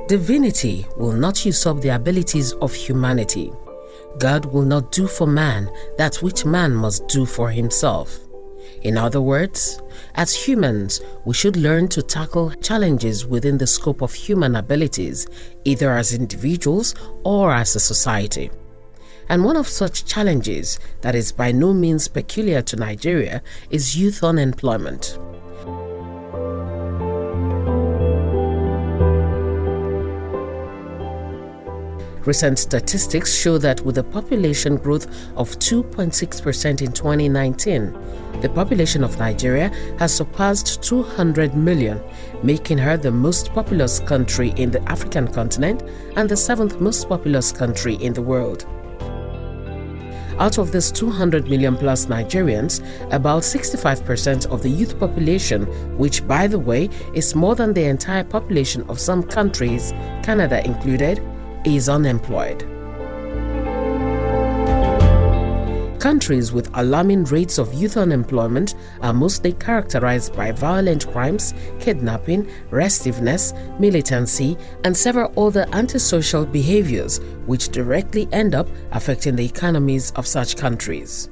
Divinity will not usurp the abilities of humanity. God will not do for man that which man must do for himself. In other words, as humans, we should learn to tackle challenges within the scope of human abilities, either as individuals or as a society. And one of such challenges that is by no means peculiar to Nigeria is youth unemployment. Recent statistics show that with a population growth of 2.6% in 2019, the population of Nigeria has surpassed 200 million, making her the most populous country in the African continent and the 7th most populous country in the world. Out of these 200 million plus Nigerians, about 65% of the youth population, which by the way is more than the entire population of some countries, Canada included, is unemployed. Countries with alarming rates of youth unemployment are mostly characterized by violent crimes, kidnapping, restiveness, militancy, and several other antisocial behaviors which directly end up affecting the economies of such countries.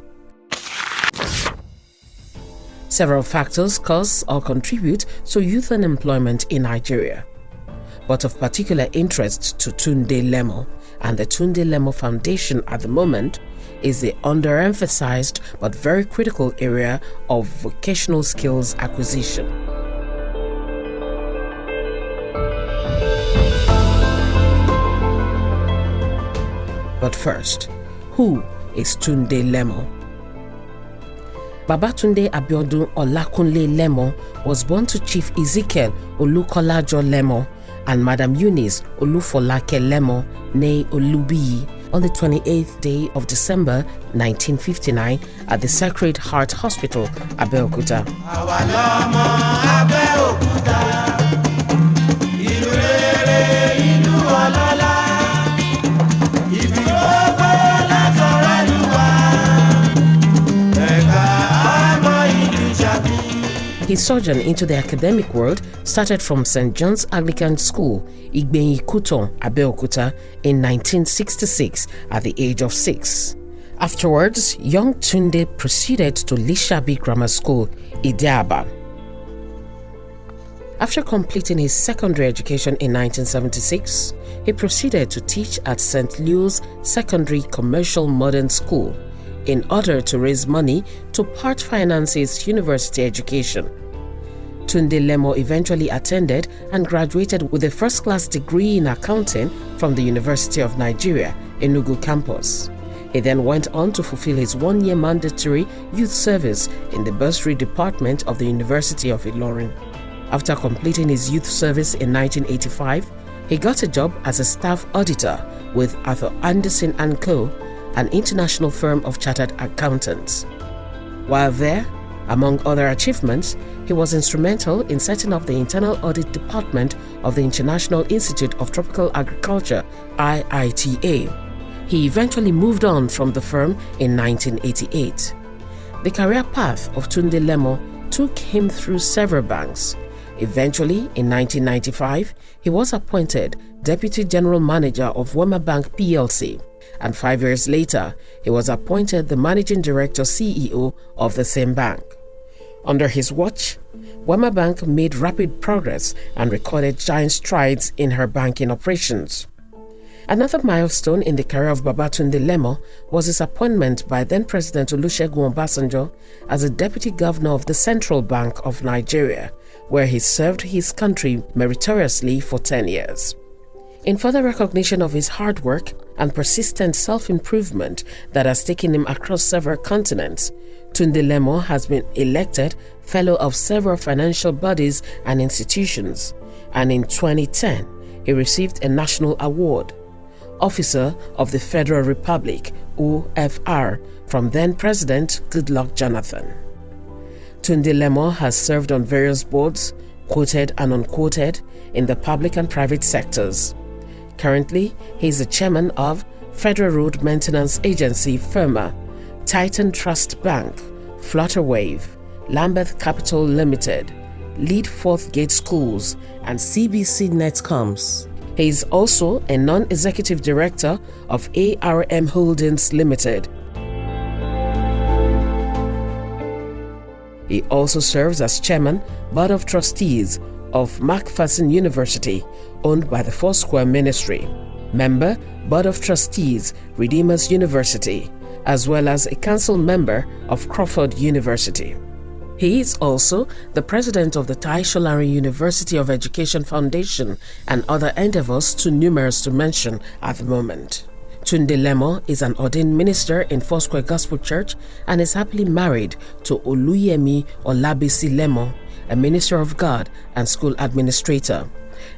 Several factors cause or contribute to youth unemployment in Nigeria. But of particular interest to Tunde Lemo and the Tunde Lemo Foundation at the moment is the underemphasized but very critical area of vocational skills acquisition. But first, who is Tunde Lemo? Babatunde Olakunle Lemo was born to Chief Ezekiel Olukolajo Lemo and Madam Eunice Olufolake Lemo, née Olubiyi, on the 28th day of December 1959 at the Sacred Heart Hospital, Abeokuta. His sojourn into the academic world started from St. John's Anglican School, Igbenyi-Kuton, Abeokuta, in 1966 at the age of 6. Afterwards, young Tunde proceeded to Lisabi Grammar School, Idiaba. After completing his secondary education in 1976, he proceeded to teach at St. Leo's Secondary Commercial Modern School in order to raise money to part finance his university education. Tunde Lemo eventually attended and graduated with a first-class degree in accounting from the University of Nigeria, Enugu campus. He then went on to fulfill his one-year mandatory youth service in the bursary department of the University of Ilorin. After completing his youth service in 1985, he got a job as a staff auditor with Arthur Anderson & Co., an international firm of chartered accountants. While there, among other achievements, he was instrumental in setting up the Internal Audit Department of the International Institute of Tropical Agriculture, IITA. He eventually moved on from the firm in 1988. The career path of Tunde Lemo took him through several banks. Eventually, in 1995, he was appointed Deputy General Manager of Wema Bank PLC, and 5 years later, he was appointed the Managing Director CEO of the same bank. Under his watch, Wema Bank made rapid progress and recorded giant strides in her banking operations. Another milestone in the career of Babatunde Lemo was his appointment by then-President Olusegun Obasanjo as a Deputy Governor of the Central Bank of Nigeria, where he served his country meritoriously for 10 years. In further recognition of his hard work and persistent self-improvement that has taken him across several continents, Tunde Lemo has been elected Fellow of several financial bodies and institutions, and in 2010, he received a national award, Officer of the Federal Republic, OFR, from then-President Goodluck Jonathan. Tunde Lemo has served on various boards, quoted and unquoted, in the public and private sectors. Currently, he is the chairman of Federal Road Maintenance Agency FIRMA, Titan Trust Bank, Flutterwave, Lambeth Capital Limited, Lead Fourth Gate Schools, and CBC Netcoms. He is also a non-executive director of ARM Holdings Limited. He also serves as chairman, Board of Trustees of Macpherson University, owned by the Foursquare Ministry, member, Board of Trustees, Redeemers University, as well as a council member of Crawford University. He is also the president of the Tai Solarin University of Education Foundation and other endeavors too numerous to mention at the moment. Tunde Lemo is an ordained minister in Foursquare Gospel Church and is happily married to Oluyemi Olabisi Lemo, a minister of God and school administrator.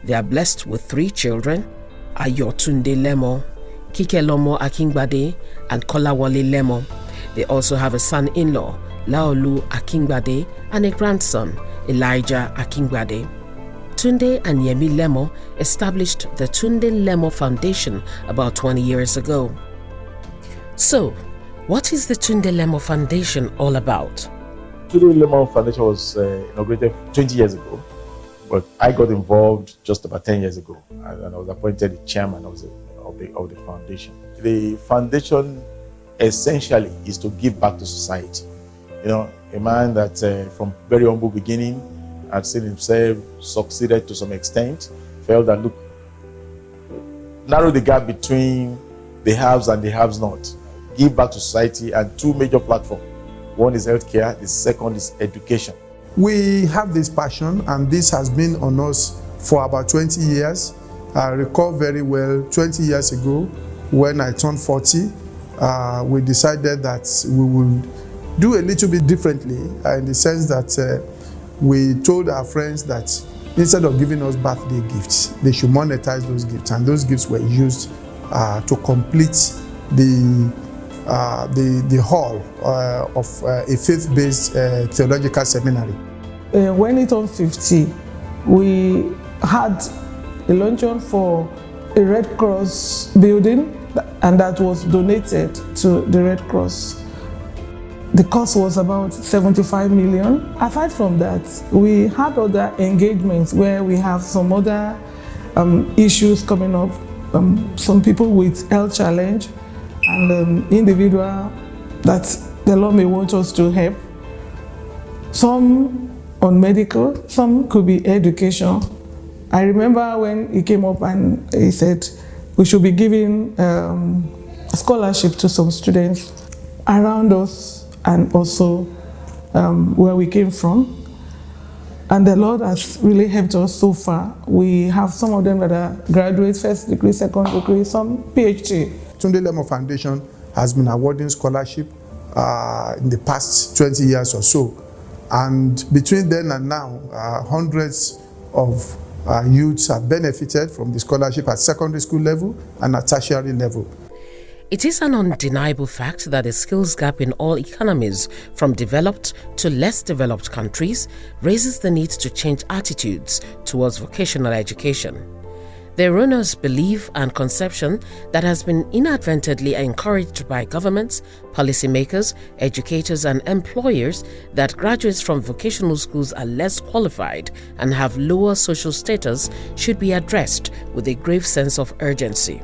They are blessed with 3 children, Ayotunde Lemo, Kikelomo Akingbade, and Kolawole Lemo. They also have a son-in-law, Laolu Akingbade, and a grandson, Elijah Akingbade. Tunde and Yemi Lemo established the Tunde Lemo Foundation about 20 years ago. So, what is the Tunde Lemo Foundation all about? Tunde Lemo Foundation was inaugurated 20 years ago, but I got involved just about 10 years ago, and I was appointed the chairman of the foundation. The foundation essentially is to give back to society. You know, a man that from very humble beginning had seen himself succeeded to some extent, felt that, look, narrow the gap between the haves and the haves not, give back to society, and 2 major platforms. One is healthcare, the second is education. We have this passion, and this has been on us for about 20 years. I recall very well 20 years ago when I turned 40, we decided that we would do a little bit differently in the sense that we told our friends that instead of giving us birthday gifts, they should monetize those gifts, and those gifts were used to complete the hall of a faith-based theological seminary. When it turned 50, we had a luncheon for a Red Cross building, and that was donated to the Red Cross. The cost was about 75 million. Aside from that, we had other engagements where we have some other issues coming up, some people with health challenge, and individual that the Lord may want us to help. Some on medical, some could be education. I remember when he came up and he said we should be giving a scholarship to some students around us and also where we came from. And the Lord has really helped us so far. We have some of them that are graduates, first degree, second degree, some PhD. Tunde Lemo Foundation has been awarding scholarship in the past 20 years or so. And between then and now, hundreds of youths have benefited from the scholarship at secondary school level and at tertiary level. It is an undeniable fact that the skills gap in all economies, from developed to less developed countries, raises the need to change attitudes towards vocational education. The erroneous belief and conception that has been inadvertently encouraged by governments, policymakers, educators, and employers that graduates from vocational schools are less qualified and have lower social status should be addressed with a grave sense of urgency.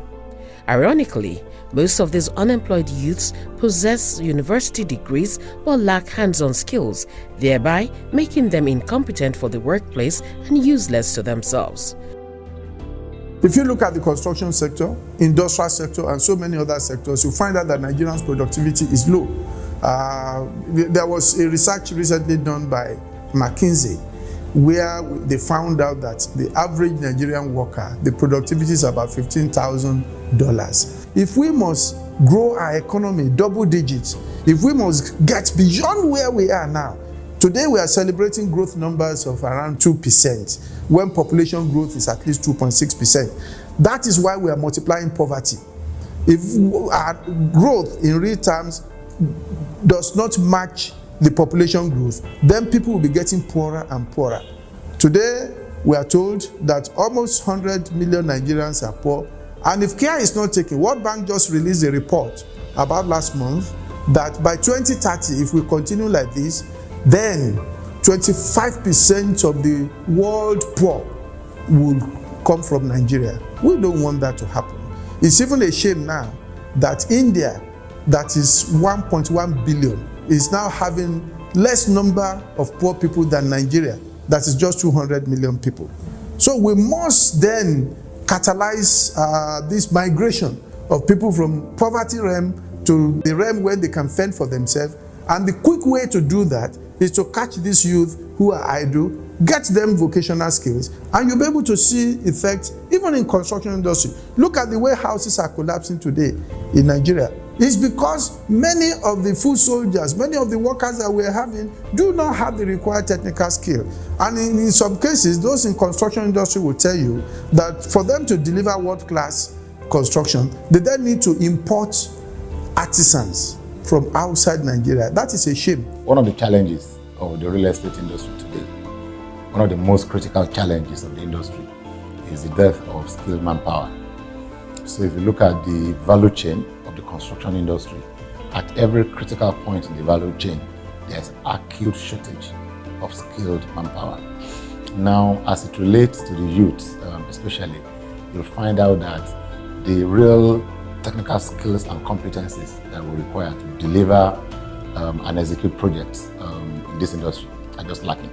Ironically, most of these unemployed youths possess university degrees but lack hands-on skills, thereby making them incompetent for the workplace and useless to themselves. If you look at the construction sector, industrial sector, and so many other sectors, you find out that Nigerians' productivity is low. There was a research recently done by McKinsey where they found out that the average Nigerian worker, the productivity is about $15,000. If we must grow our economy double digits, if we must get beyond where we are now, today we are celebrating growth numbers of around 2%, when population growth is at least 2.6%. That is why we are multiplying poverty. If our growth in real terms does not match the population growth, then people will be getting poorer and poorer. Today, we are told that almost 100 million Nigerians are poor, and if care is not taken, World Bank just released a report about last month that by 2030, if we continue like this, then 25% of the world poor will come from Nigeria. We don't want that to happen. It's even a shame now that India, that is 1.1 billion, is now having less number of poor people than Nigeria, that is just 200 million people. So we must then catalyze this migration of people from poverty realm to the realm where they can fend for themselves. And the quick way to do that is to catch these youth who are idle, get them vocational skills, and you'll be able to see effects even in construction industry. Look at the way houses are collapsing today in Nigeria. It's because many of the foot soldiers, many of the workers that we're having do not have the required technical skill. And in some cases, those in construction industry will tell you that for them to deliver world-class construction, they then need to import artisans from outside Nigeria. That is a shame. One of the challenges of the real estate industry today, one of the most critical challenges of the industry, is the dearth of skilled manpower. So if you look at the value chain of the construction industry, at every critical point in the value chain, there's acute shortage of skilled manpower. Now, as it relates to the youth, especially, you'll find out that the real technical skills and competencies that we require to deliver and execute projects in this industry are just lacking.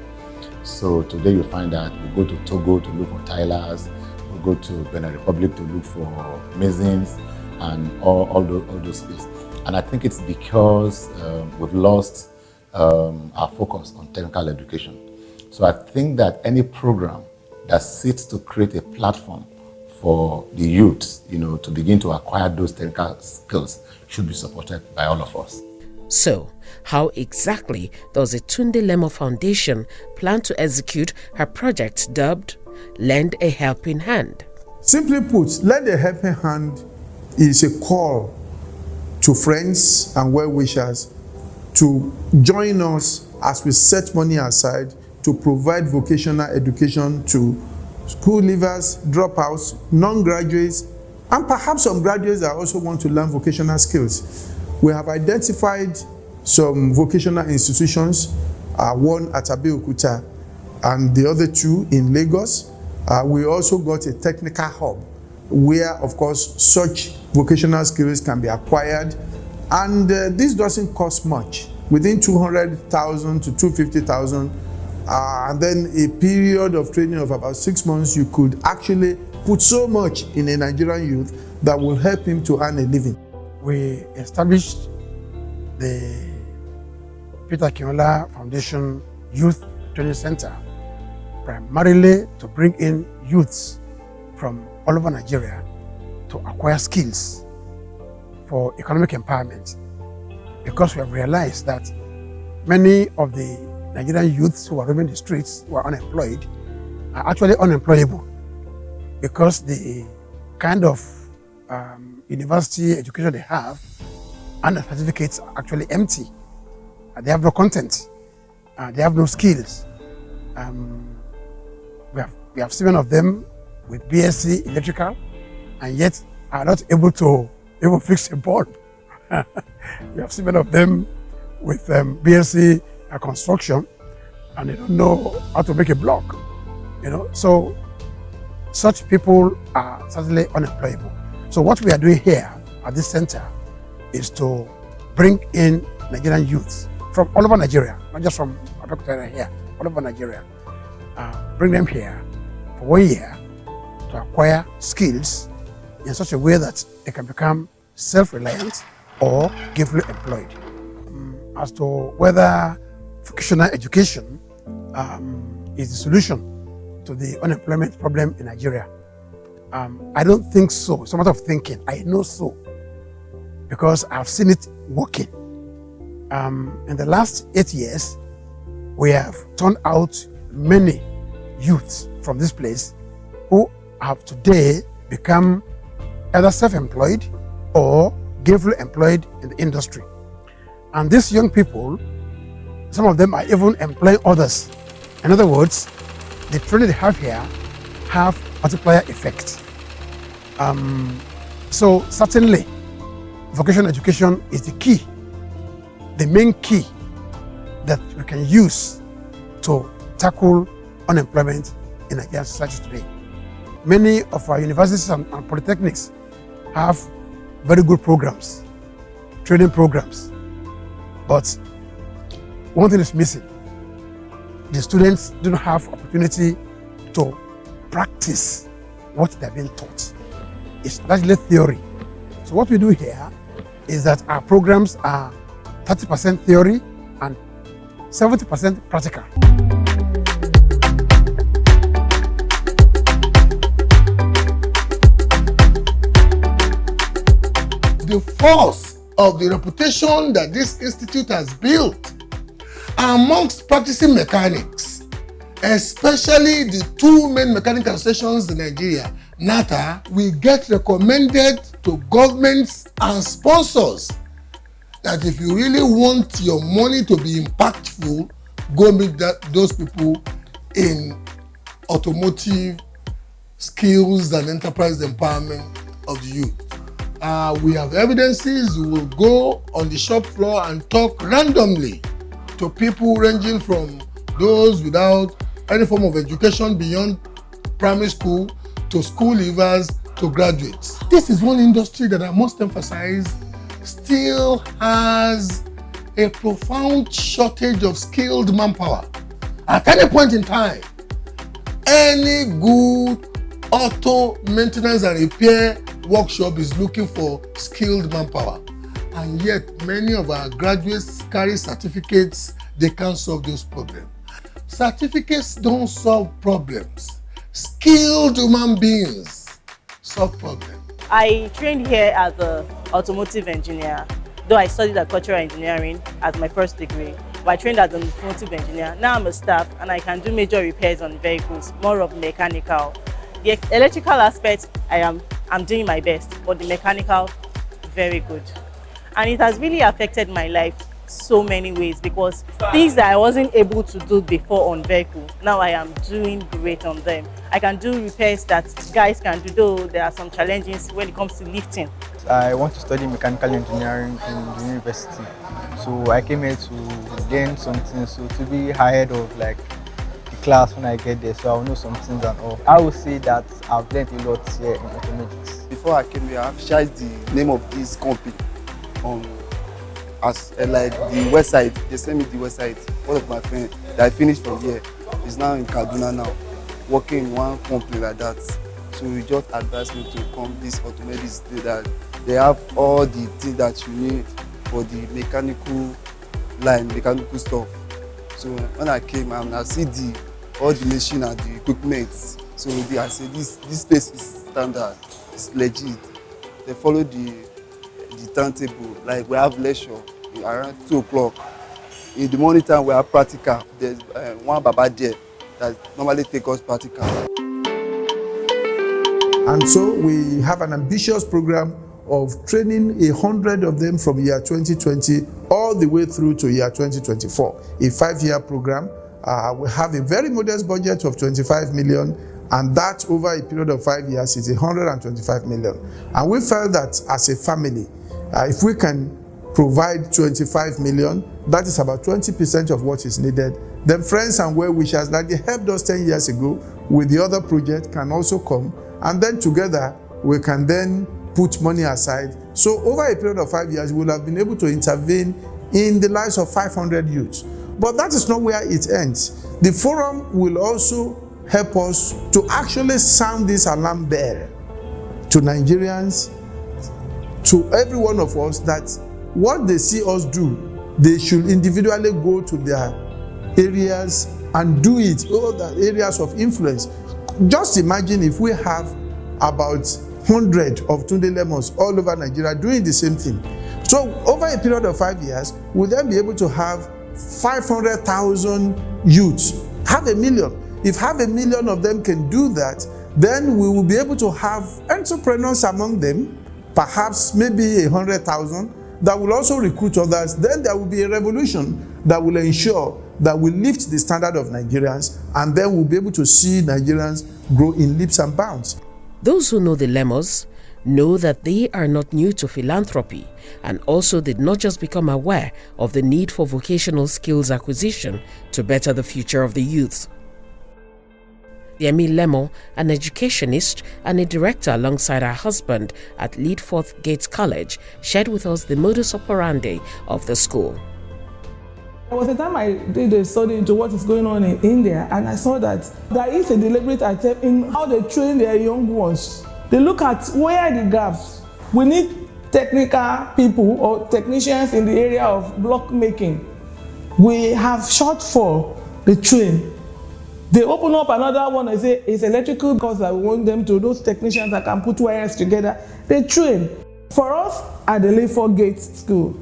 So today you find that we go to Togo to look for tilers, we go to Benin Republic to look for masons and all those skills. And I think it's because we've lost our focus on technical education. So I think that any program that seeks to create a platform for the youth, to begin to acquire those technical skills should be supported by all of us. So, how exactly does the Tunde Lemo Foundation plan to execute her project dubbed Lend a Helping Hand? Simply put, Lend a Helping Hand is a call to friends and well-wishers to join us as we set money aside to provide vocational education to school leavers, dropouts, non-graduates, and perhaps some graduates that also want to learn vocational skills. We have identified some vocational institutions, one at Abeokuta and the other two in Lagos. We also got a technical hub where, of course, such vocational skills can be acquired. And this doesn't cost much, within 200,000 to 250,000. And then a period of training of about 6 months, you could actually put so much in a Nigerian youth that will help him to earn a living. We established the Peter Akinola Foundation Youth Training Center primarily to bring in youths from all over Nigeria to acquire skills for economic empowerment, because we have realized that many of the Nigerian youths who are roaming the streets, who are unemployed, are actually unemployable because the kind of university education they have and the certificates are actually empty. They have no content. They have no skills. We have 7 of them with BSc electrical, and yet are not able to even fix a bulb. We have 7 of them with BSc construction, and they don't know how to make a block. So such people are certainly unemployable. So what we are doing here at this center is to bring in Nigerian youths from all over Nigeria, not just from Abeokuta here, all over Nigeria. Bring them here for 1 year to acquire skills in such a way that they can become self-reliant or gainfully employed. As to whether vocational education is the solution to the unemployment problem in Nigeria, I don't think so. It's a matter of thinking. I know so, because I've seen it working. In the last 8 years, we have turned out many youths from this place who have today become either self-employed or gainfully employed in the industry. And these young people, some of them are even employing others. In other words, the training they have here have multiplier effect. So certainly, vocational education is the key, the main key that we can use to tackle unemployment in Nigerian society today. many of our universities and polytechnics have very good programs, training programs. But one thing is missing. The students don't have opportunity to practice what they're being taught. It's largely theory. So what we do here is that our programs are 30% theory and 70% practical. The force of the reputation that this institute has built amongst practicing mechanics, especially the two main mechanical stations in Nigeria, NATA, will get recommended to governments and sponsors that if you really want your money to be impactful, go meet those people in automotive skills and enterprise empowerment of the youth. We have evidences. We will go on the shop floor and talk randomly to people ranging from those without any form of education beyond primary school to school leavers to graduates. This is one industry that I must emphasize still has a profound shortage of skilled manpower. At any point in time, any good auto maintenance and repair workshop is looking for skilled manpower, and yet many of our graduates carry certificates. They can't solve those problems. Certificates don't solve problems. Skilled human beings solve problems. I trained here as an automotive engineer, though I studied agricultural engineering as my first degree. But I trained as an automotive engineer. Now I'm a staff and I can do major repairs on vehicles, more of mechanical. The electrical aspect, I'm doing my best, but the mechanical, very good. And it has really affected my life so many ways, because things that I wasn't able to do before on vehicle, now I am doing great on them. I can do repairs that guys can do, though there are some challenges when it comes to lifting. I want to study mechanical engineering in the university, so I came here to learn something, so to be ahead of like the class when I get there, so I'll know some things and all. I would say that I've learned a lot here in mathematics. Before I came here, I've shared the name of this company as like the website. They sent me the website. One of my friends that I finished from here is now in Kaduna now, working in one company like that. So he just advised me to come this automatic day that they have all the things that you need for the mechanical line, mechanical stuff. So when I came and I see all the machine and the equipment, so I said this place is standard, it's legit. They follow the timetable. Like we have lecture around 2 o'clock. In the morning time we have practical. There's one Baba there that normally take us practical. And so we have an ambitious program of training 100 of them from year 2020 all the way through to year 2024. A 5-year program. We have a very modest budget of 25 million, and that over a period of 5 years is 125 million. And we felt that as a family, if we can provide 25 million, that is about 20% of what is needed. Then friends and well-wishers that they helped us 10 years ago with the other project can also come, and then together we can then put money aside. So over a period of 5 years, we will have been able to intervene in the lives of 500 youths. But that is not where it ends. The forum will also help us to actually sound this alarm bell to Nigerians, to every one of us, that what they see us do, they should individually go to their areas and do it, all the areas of influence. Just imagine if we have about 100 of Tunde Lemos all over Nigeria doing the same thing. So over a period of 5 years, we'll then be able to have 500,000 youths, half a million. If half a million of them can do that, then we will be able to have entrepreneurs among them, perhaps maybe 100,000, that will also recruit others. Then there will be a revolution that will ensure that we lift the standard of Nigerians, and then we'll be able to see Nigerians grow in leaps and bounds. Those who know the Lemos know that they are not new to philanthropy, and also did not just become aware of the need for vocational skills acquisition to better the future of the youth. Yemi Lemo, an educationist and a director alongside her husband at Leadforth Gates College, shared with us the modus operandi of the school. There was a time I did a study into what is going on in India, and I saw that there is a deliberate attempt in how they train their young ones. They look at where are the gaps. We need technical people or technicians in the area of block making. We have shortfall, they train. They open up another one and say it's electrical because I want them to, those technicians that can put wires together, they train. For us at the Leadforth Gates School,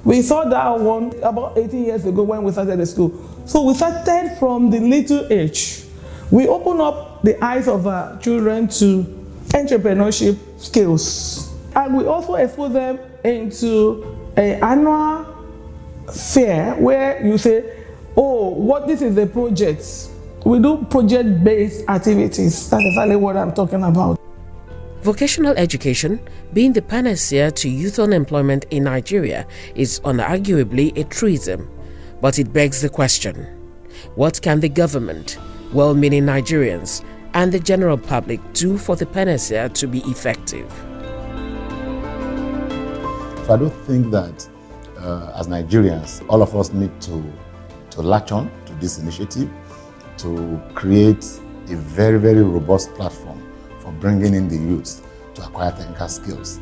we saw that one about 18 years ago when we started the school. So we started from the little age. We open up the eyes of our children to entrepreneurship skills. And we also expose them into an annual fair where you say, oh, what this is a project. We do project-based activities. That's exactly what I'm talking about. Vocational education, being the panacea to youth unemployment in Nigeria, is unarguably a truism. But it begs the question, what can the government, well-meaning Nigerians, and the general public do for the panacea to be effective? So I don't think that as Nigerians, all of us need to latch on to this initiative to create a very, very robust platform for bringing in the youth to acquire technical skills.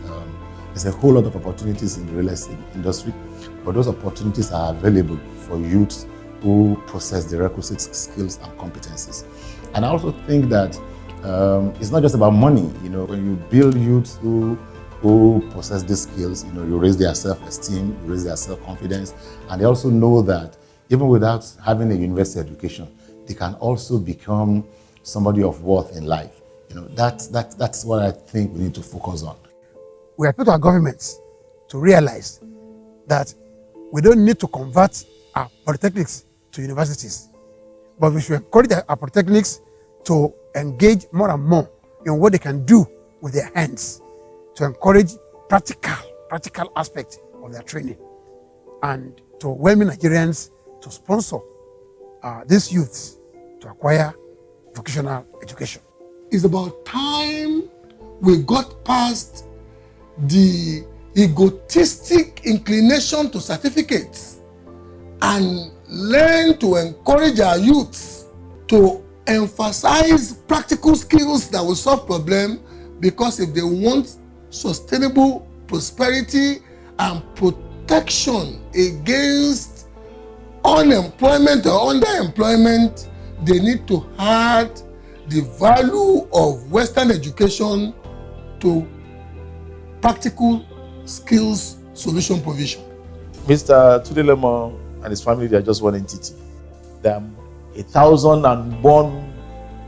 There's a whole lot of opportunities in the real estate industry, but those opportunities are available for youths who possess the requisite skills and competencies. And I also think that it's not just about money. You know, when you build youths who possess these skills, you know, you raise their self-esteem, you raise their self-confidence, and they also know that even without having a university education, they can also become somebody of worth in life. You know, that's what I think we need to focus on. We appeal to our governments to realize that we don't need to convert our polytechnics to universities, but we should encourage our polytechnics to engage more and more in what they can do with their hands, to encourage practical aspect of their training, and to well-meaning Nigerians to sponsor these youths to acquire vocational education. It's about time we got past the egotistic inclination to certificates and learn to encourage our youths to emphasize practical skills that will solve problems, because if they want sustainable prosperity and protection against unemployment or underemployment, they need to add the value of Western education to practical skills solution provision. Mr. Tunde Lemo and his family, they are just one entity. There are 1,001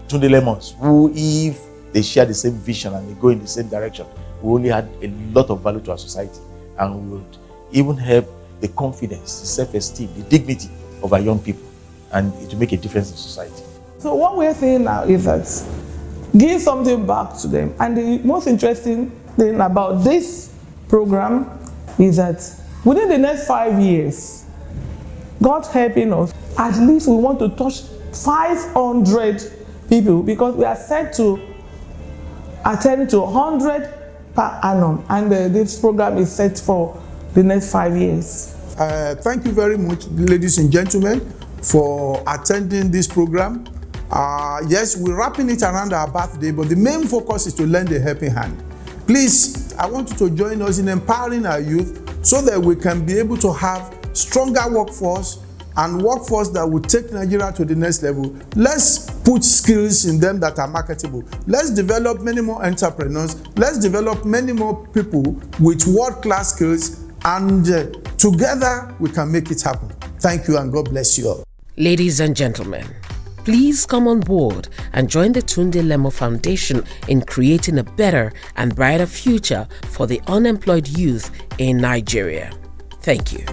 Tunde Lemos who, if they share the same vision and they go in the same direction, we only add a lot of value to our society, and we would even help the confidence, the self-esteem, the dignity of our young people, and it will make a difference in society. So what we're saying now is that give something back to them. And the most interesting thing about this program is that within the next 5 years, God helping us, at least we want to touch 500 people, because we are set to attend to 100 per annum, and this program is set for the next 5 years. Thank you very much, ladies and gentlemen, for attending this program. Yes, we're wrapping it around our birthday, but the main focus is to lend a helping hand. Please, I want you to join us in empowering our youth so that we can be able to have stronger workforce and workforce that will take Nigeria to the next level. Let's put skills in them that are marketable. Let's develop many more entrepreneurs. Let's develop many more people with world-class skills, and together we can make it happen. Thank you, and God bless you all. Ladies and gentlemen, please come on board and join the Tunde Lemo Foundation in creating a better and brighter future for the unemployed youth in Nigeria. Thank you.